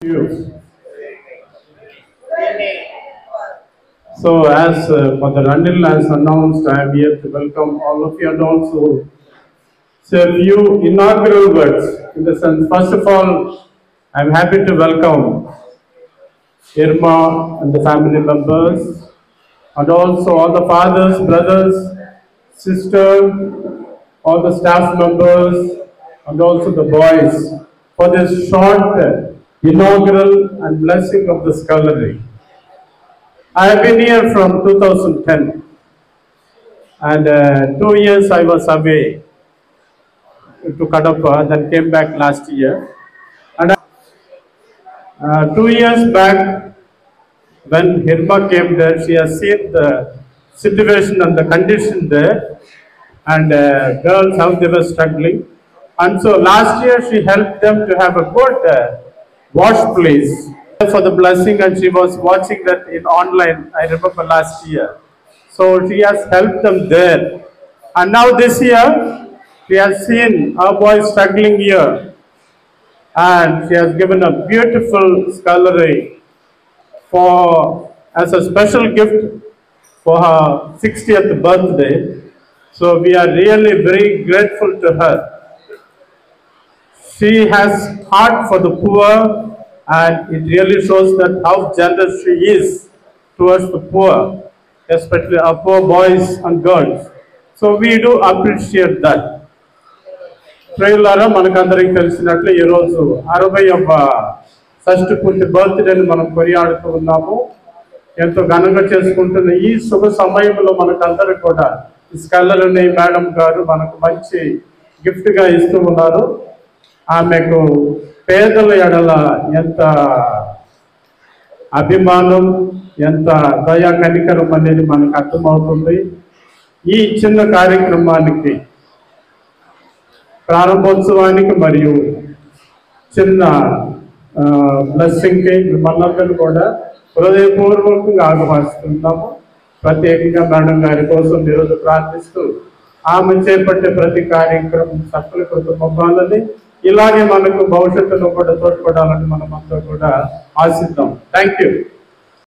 you. So, as Father Anil has announced, I am here to welcome all of you and also say a few inaugural words. In the sense, first of all, I am happy to welcome Irma and the family members, and also all the fathers, brothers, sisters, all the staff members, and also the boys for this short inaugural and blessing of the scullery. I have been here from 2010, and 2 years I was away to Kadapa, then came back last year. And 2 years back, when Hirma came there, she has seen the situation and the condition there, and girls, how they were struggling. And so last year she helped them to have a good wash place for the blessing, and she was watching that in online, I remember last year. So she has helped them there. And now this year, she has seen our boys struggling here, and she has given a beautiful scullery as a special gift for her 60th birthday. So we are really very grateful to her. She has heart for the poor, and it really shows that how generous she is towards the poor, especially our poor boys and girls. So we do appreciate that. ప్రియులారా, మనకందరికి తెలిసినట్లు ఈరోజు 60వ షష్ఠి పూర్తి బర్త్డేని మనం కొనియాడుతూ ఉన్నాము. ఎంతో ఘనంగా చేసుకుంటున్న ఈ శుభ సమయంలో మనకందరికి కూడా ఈ స్కల్లర్ని మేడం గారు మనకు మంచి గిఫ్ట్గా ఇస్తూ ఉన్నారు. ఆమెకు పేదల ఎడల ఎంత అభిమానం, ఎంత దయా కనికరం అనేది మనకు అర్థమవుతుంది. ఈ చిన్న కార్యక్రమానికి ప్రారంభోత్సవానికి మరియు చిన్న బ్లెస్సింగ్కి మిమ్మల్ని కూడా హృదయపూర్వకంగా ఆహ్వానిస్తున్నాము. ప్రత్యేకంగా మేడం గారి కోసం ఈరోజు ప్రార్థిస్తూ ఆమె చేపట్టే ప్రతి కార్యక్రమం సఫలీకృతమవ్వాలని, ఇలాగే మనకు భవిష్యత్తులో కూడా తోడ్పడాలని మనమంతా కూడా ఆశిద్దాం. Thank you.